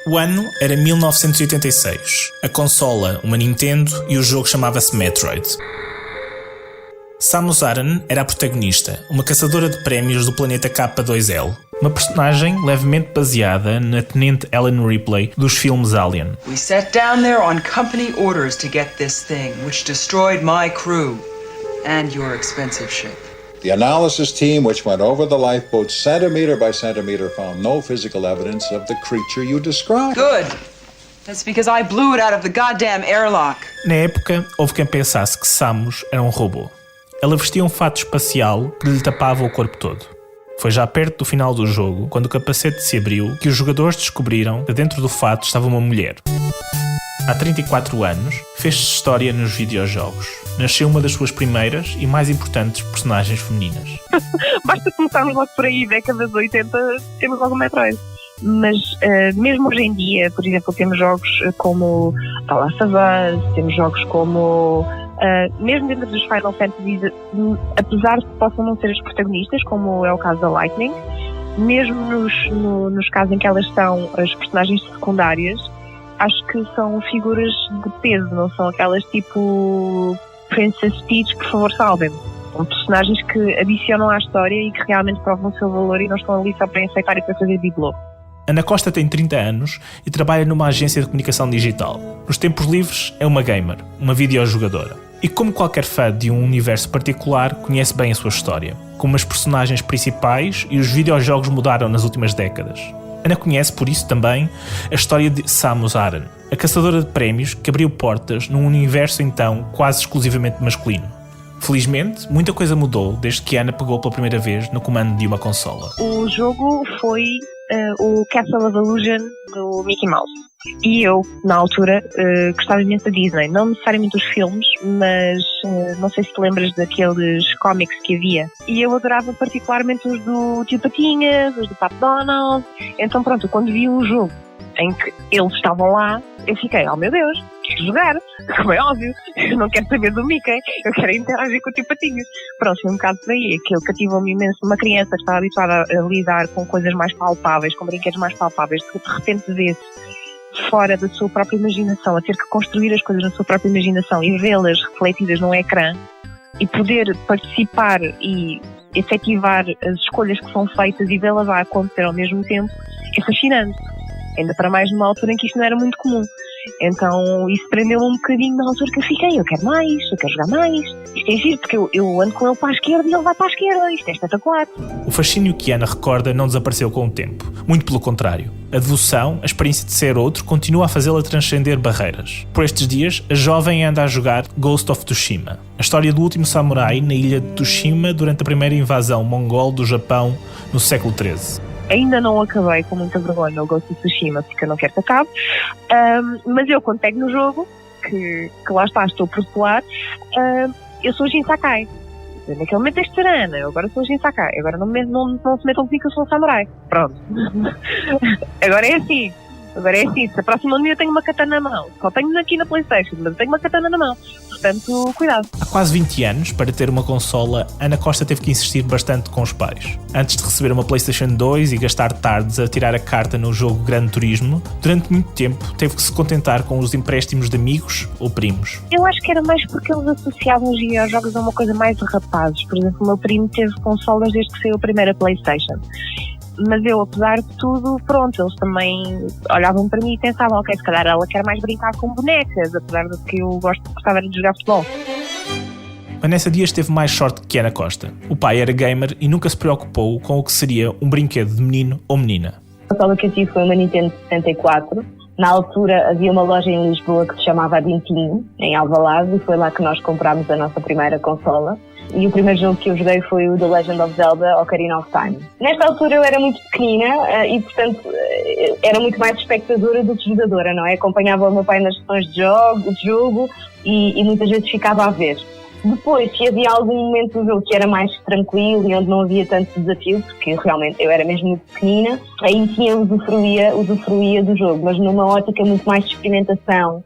O ano era 1986. A consola, uma Nintendo, e o jogo chamava-se Metroid. Samus Aran era a protagonista, uma caçadora de prémios do planeta K2L. Uma personagem levemente baseada na Tenente Ellen Ripley dos filmes Alien. We sat down there on company orders to get this thing, which destroyed my crew and your expensive ship. The analysis team, which went over the lifeboat centimeter by centimeter, found no physical evidence of the creature you described. Good. That's because I blew it out of the goddamn airlock. Na época, houve quem pensasse que Samus era um robô. Ela vestia um fato espacial que lhe tapava o corpo todo. Foi já perto do final do jogo, quando o capacete se abriu, que os jogadores descobriram que dentro do fato estava uma mulher. Há 34 anos, fez-se história nos videojogos. Nasceu uma das suas primeiras e mais importantes personagens femininas. Basta começarmos logo por aí, décadas de 80, temos logo o Metroid. Mas mesmo hoje em dia, por exemplo, temos jogos como The Last of Us, temos jogos como... mesmo dentro dos Final Fantasy, apesar de que possam não ser as protagonistas, como é o caso da Lightning, mesmo nos casos em que elas são as personagens secundárias, acho que são figuras de peso, não são aquelas tipo Princess Peach, por favor salvem-me. São personagens que adicionam à história e que realmente provam o seu valor e não estão ali só para aceitar e para fazer bibelô. Ana Costa tem 30 anos e trabalha numa agência de comunicação digital. Nos tempos livres é uma gamer, uma videojogadora. E como qualquer fã de um universo particular, conhece bem a sua história, como as personagens principais e os videojogos mudaram nas últimas décadas. Ana conhece, por isso também, a história de Samus Aran, a caçadora de prémios que abriu portas num universo então quase exclusivamente masculino. Felizmente, muita coisa mudou desde que Ana pegou pela primeira vez no comando de uma consola. O jogo foi o Castle of Illusion do Mickey Mouse. E eu, na altura, gostava imenso da Disney. Não necessariamente os filmes, mas não sei se te lembras daqueles cómics que havia. E eu adorava particularmente os do Tio Patinhas, os do Pato Donald. Então pronto, quando vi um jogo em que eles estavam lá, eu fiquei, oh meu Deus, quero jogar, como é óbvio, eu não quero saber do Mickey, eu quero interagir com o Tio Patinhas. Pronto, foi um bocado por aí, aquilo cativou-me imenso. Uma criança que estava habituada a lidar com coisas mais palpáveis, com brinquedos mais palpáveis, que de repente vê-se fora da sua própria imaginação, a ter que construir as coisas na sua própria imaginação e vê-las refletidas num ecrã e poder participar e efetivar as escolhas que são feitas e vê-las a acontecer ao mesmo tempo, é fascinante. Ainda para mais numa altura em que isto não era muito comum. Então isso prendeu-me um bocadinho na altura que eu fiquei, eu quero mais, eu quero jogar mais. Isto é giro, porque eu ando com ele para a esquerda e ele vai para a esquerda, isto é espetacular. O fascínio que Ana recorda não desapareceu com o tempo, muito pelo contrário. A devoção, a experiência de ser outro, continua a fazê-la transcender barreiras. Por estes dias, a jovem anda a jogar Ghost of Tsushima, a história do último samurai na ilha de Tsushima durante a primeira invasão mongol do Japão no século XIII. Ainda não acabei com muita vergonha o Ghost of Tsushima, porque eu não quero que acabe, mas eu quando pego no jogo, que lá está, estou a protelar, eu sou Jin Sakai. Naquele momento é Ana, eu agora sou Jin Sakai, agora não se metam comigo que eu sou um samurai. Pronto. Agora é assim, se a próxima dia eu tenho uma katana na mão, só tenho aqui na PlayStation, mas eu tenho uma katana na mão. Portanto, cuidado. Há quase 20 anos, para ter uma consola, Ana Costa teve que insistir bastante com os pais. Antes de receber uma PlayStation 2 e gastar tardes a tirar a carta no jogo Gran Turismo, durante muito tempo teve que se contentar com os empréstimos de amigos ou primos. Eu acho que era mais porque eles associavam os videojogos a uma coisa mais de rapazes. Por exemplo, o meu primo teve consolas desde que saiu a primeira PlayStation. Mas eu, apesar de tudo, pronto, eles também olhavam para mim e pensavam, ok, se calhar ela quer mais brincar com bonecas, apesar de que eu gostava de jogar futebol. Vanessa Dias teve mais sorte que Ana Costa. O pai era gamer e nunca se preocupou com o que seria um brinquedo de menino ou menina. A consola que eu tive foi uma Nintendo 64. Na altura havia uma loja em Lisboa que se chamava Adintinho, em Alvalade, e foi lá que nós comprámos a nossa primeira consola. E o primeiro jogo que eu joguei foi o The Legend of Zelda Ocarina of Time. Nesta altura eu era muito pequenina e, portanto, era muito mais espectadora do que jogadora, não é? Acompanhava o meu pai nas sessões de jogo e muitas vezes ficava a ver. Depois, se havia algum momento do jogo que era mais tranquilo e onde não havia tanto desafio, porque realmente eu era mesmo muito pequenina, aí sim eu usufruía do jogo, mas numa ótica muito mais de experimentação.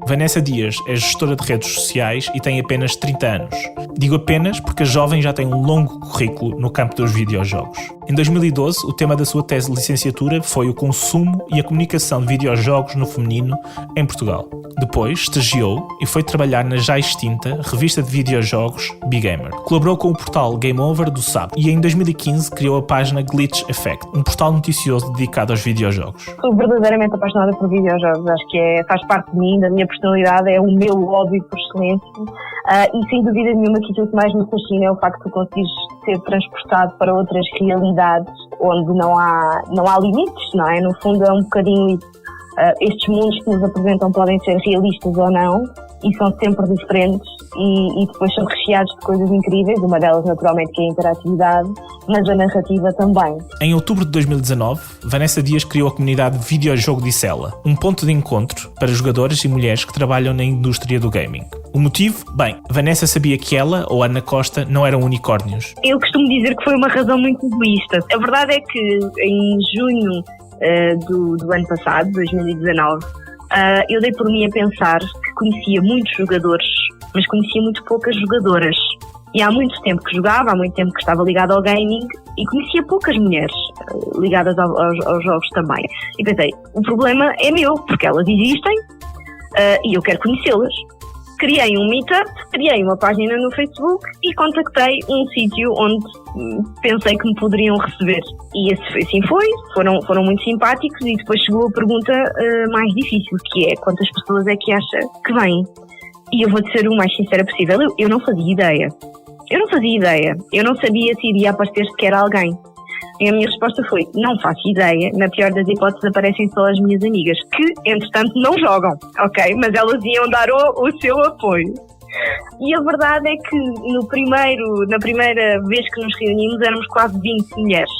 Vanessa Dias é gestora de redes sociais e tem apenas 30 anos. Digo apenas porque a jovem já tem um longo currículo no campo dos videojogos. Em 2012, o tema da sua tese de licenciatura foi o consumo e a comunicação de videojogos no feminino em Portugal. Depois, estagiou e foi trabalhar na já extinta revista de videojogos B-Gamer. Colaborou com o portal Game Over do SAP e em 2015 criou a página Glitch Effect, um portal noticioso dedicado aos videojogos. Sou verdadeiramente apaixonada por videojogos, acho que faz parte de mim, da minha personalidade, é o meu hobby por excelência. E sem dúvida nenhuma que aquilo que mais me fascina é o facto de conseguires ser transportado para outras realidades onde não há limites, não é? No fundo é um bocadinho isso. Estes mundos que nos apresentam podem ser realistas ou não e são sempre diferentes e depois são recheados de coisas incríveis, uma delas naturalmente que é a interatividade, mas a narrativa também. Em outubro de 2019, Vanessa Dias criou a comunidade Videojogo Dissela, um ponto de encontro para jogadoras e mulheres que trabalham na indústria do gaming. O motivo? Bem, Vanessa sabia que ela ou Ana Costa não eram unicórnios. Eu costumo dizer que foi uma razão muito egoísta. A verdade é que em junho do ano passado, 2019, eu dei por mim a pensar que conhecia muitos jogadores, mas conhecia muito poucas jogadoras. E há muito tempo que jogava, há muito tempo que estava ligado ao gaming e conhecia poucas mulheres ligadas aos jogos também. E pensei, o problema é meu, porque elas existem e eu quero conhecê-las. Criei um meetup, criei uma página no Facebook e contactei um sítio onde pensei que me poderiam receber. E assim foi, foram muito simpáticos e depois chegou a pergunta mais difícil, que é quantas pessoas é que acha que vêm? E eu vou-te ser o mais sincera possível, eu não fazia ideia. Eu não sabia se iria aparecer sequer alguém. E a minha resposta foi, não faço ideia, na pior das hipóteses aparecem só as minhas amigas, que entretanto não jogam, ok? Mas elas iam dar o seu apoio. E a verdade é que na primeira vez que nos reunimos éramos quase 20 mulheres,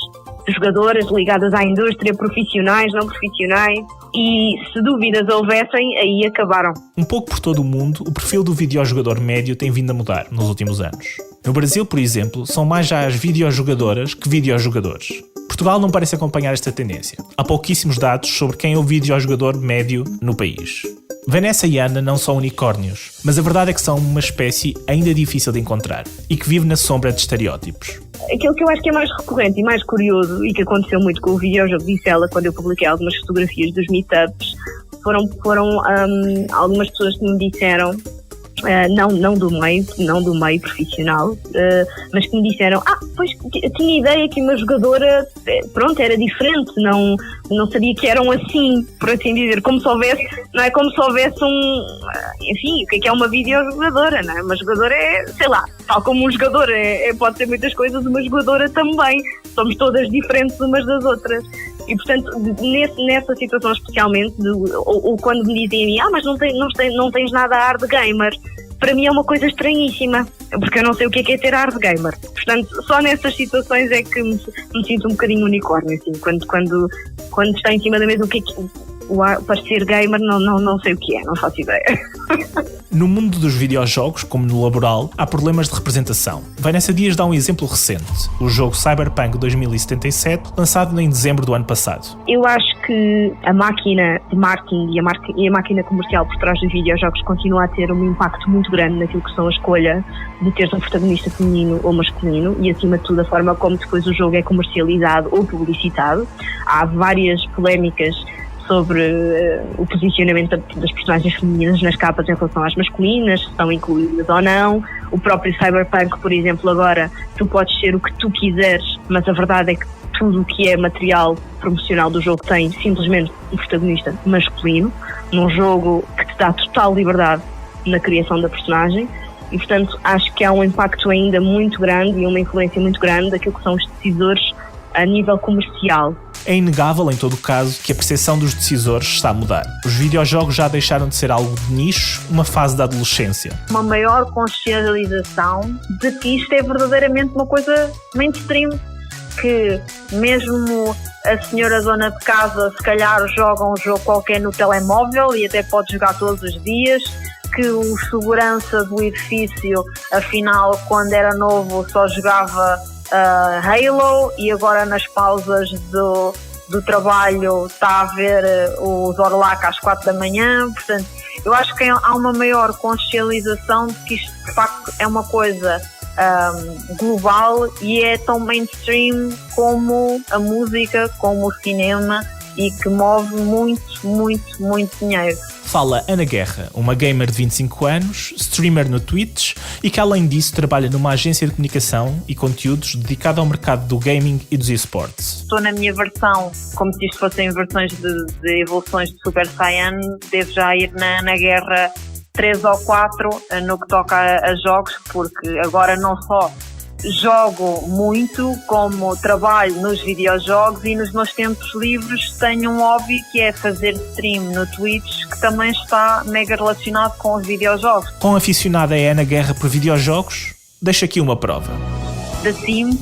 jogadoras ligadas à indústria, profissionais, não profissionais, e se dúvidas houvessem, aí acabaram. Um pouco por todo o mundo, o perfil do videojogador médio tem vindo a mudar nos últimos anos. No Brasil, por exemplo, são mais já as videojogadoras que videojogadores. Portugal não parece acompanhar esta tendência. Há pouquíssimos dados sobre quem é o videojogador médio no país. Vanessa e Ana não são unicórnios, mas a verdade é que são uma espécie ainda difícil de encontrar e que vive na sombra de estereótipos. Aquilo que eu acho que é mais recorrente e mais curioso e que aconteceu muito com o videojogo Dissela, quando eu publiquei algumas fotografias dos meetups, foram algumas pessoas que me disseram, não do meio profissional, mas que me disseram, pois eu tinha ideia que uma jogadora, era diferente, não sabia que eram assim, por assim dizer, como se houvesse, não é como se houvesse enfim, o que é uma videojogadora, não é? Uma jogadora é, sei lá, tal como um jogador pode ser muitas coisas, uma jogadora também, somos todas diferentes umas das outras. E, portanto, nessa situação especialmente, ou quando me dizem a mim, mas não tens nada a ar de gamer, para mim é uma coisa estranhíssima, porque eu não sei o que é ter ar de gamer. Portanto, só nessas situações é que me sinto um bocadinho unicórnio, assim, quando está em cima da mesa o que é que parecer gamer, não sei o que é, não faço ideia. No mundo dos videojogos, como no laboral, há problemas de representação. Vanessa Dias dá um exemplo recente, o jogo Cyberpunk 2077, lançado em dezembro do ano passado. Eu acho que a máquina de marketing e a máquina comercial por trás dos videojogos continua a ter um impacto muito grande naquilo que são a escolha de ter um protagonista feminino ou masculino e, acima de tudo, a forma como depois o jogo é comercializado ou publicitado. Há várias polémicas sobre o posicionamento das personagens femininas nas capas em relação às masculinas, se estão incluídas ou não. O próprio Cyberpunk, por exemplo, agora tu podes ser o que tu quiseres, mas a verdade é que tudo o que é material promocional do jogo tem simplesmente um protagonista masculino, num jogo que te dá total liberdade na criação da personagem. E, portanto, acho que há um impacto ainda muito grande e uma influência muito grande daquilo que são os decisores a nível comercial. É inegável, em todo o caso, que a percepção dos decisores está a mudar. Os videojogos já deixaram de ser algo de nicho, uma fase da adolescência. Uma maior consciencialização de que isto é verdadeiramente uma coisa mainstream, que mesmo a senhora dona de casa se calhar joga um jogo qualquer no telemóvel e até pode jogar todos os dias, que o segurança do edifício, afinal, quando era novo, só jogava Halo e agora nas pausas do trabalho está a ver o Zorlac às 4 da manhã, portanto Eu acho que há uma maior consciencialização de que isto de facto é uma coisa global e é tão mainstream como a música, como o cinema, e que move muito dinheiro. Fala Ana Guerra, uma gamer de 25 anos, streamer no Twitch e que além disso trabalha numa agência de comunicação e conteúdos dedicada ao mercado do gaming e dos esportes. Estou na minha versão, como se isto fossem versões de evoluções de Super Saiyan, devo já ir na guerra 3 ou 4 no que toca a jogos, porque agora não só jogo muito, como trabalho nos videojogos e nos meus tempos livres tenho um hobby que é fazer stream no Twitch, que também está mega relacionado com os videojogos. Quão aficionada é Ana Guerra por videojogos? Deixa aqui uma prova. The Sims,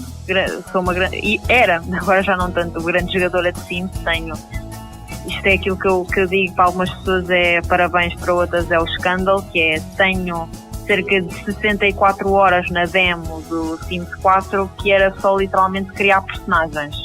sou uma grande, e era, agora já não tanto, grande jogadora de Sims, tenho. Isto é aquilo que eu digo para algumas pessoas, é parabéns, para outras é o escândalo, que é, tenho cerca de 64 horas na demo do Sims 4, que era só literalmente criar personagens.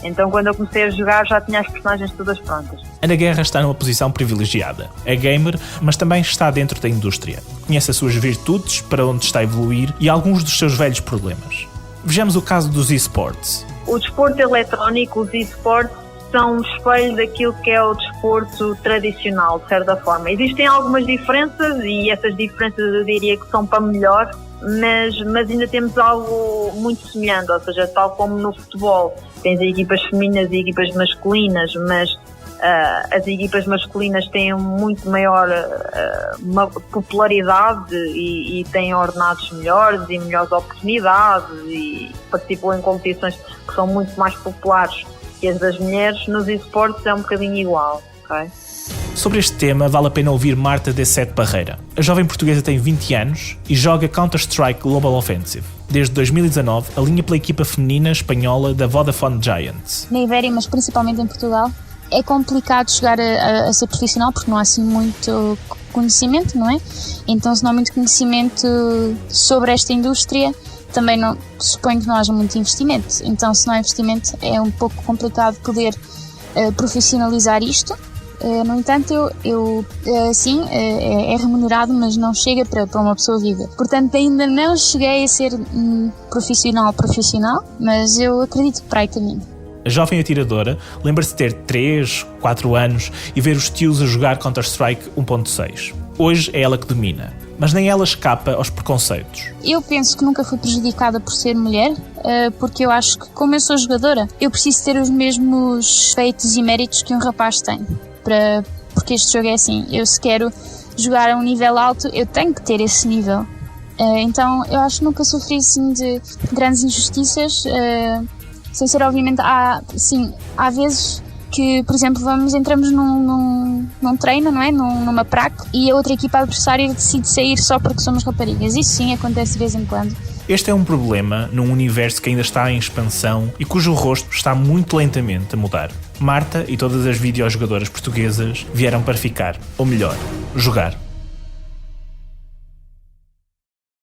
Então quando eu comecei a jogar já tinha as personagens todas prontas. Ana Guerra está numa posição privilegiada. É gamer, mas também está dentro da indústria. Conhece as suas virtudes, para onde está a evoluir e alguns dos seus velhos problemas. Vejamos o caso dos esportes. O desporto eletrónico, os esportes, são um espelho daquilo que é o desporto tradicional, de certa forma. Existem algumas diferenças e essas diferenças eu diria que são para melhor, mas ainda temos algo muito semelhante, ou seja, tal como no futebol, tens equipas femininas e equipas masculinas, mas as equipas masculinas têm muito maior popularidade e têm ordenados melhores e melhores oportunidades e participam em competições que são muito mais populares que as das mulheres. Nos esportes é um bocadinho igual, ok? Sobre este tema vale a pena ouvir Marta D7 Barreira. A jovem portuguesa tem 20 anos e joga Counter-Strike Global Offensive. Desde 2019, alinha pela equipa feminina espanhola da Vodafone Giants. Na Ibéria, mas principalmente em Portugal, é complicado chegar a ser profissional porque não há assim muito conhecimento, não é? Então, se não há muito conhecimento sobre esta indústria, também não suponho que não haja muito investimento. Então, se não há investimento, é um pouco complicado poder profissionalizar isto. No entanto, sim, é remunerado, mas não chega para uma pessoa viver. Portanto, ainda não cheguei a ser profissional, mas eu acredito que para aí caminho. A jovem atiradora lembra-se de ter 3, 4 anos e ver os tios a jogar Counter-Strike 1.6. Hoje é ela que domina, mas nem ela escapa aos preconceitos. Eu penso que nunca fui prejudicada por ser mulher, porque eu acho que, como eu sou jogadora, eu preciso ter os mesmos feitos e méritos que um rapaz tem. Porque este jogo é assim, eu se quero jogar a um nível alto, eu tenho que ter esse nível. Então eu acho que nunca sofri assim de grandes injustiças, sem ser obviamente, há vezes que, por exemplo, entramos num treino, não é? Numa praque, e a outra equipa adversária decide sair só porque somos raparigas. Isso sim acontece de vez em quando. Este é um problema num universo que ainda está em expansão e cujo rosto está muito lentamente a mudar. Marta e todas as videojogadoras portuguesas vieram para ficar, ou melhor, jogar.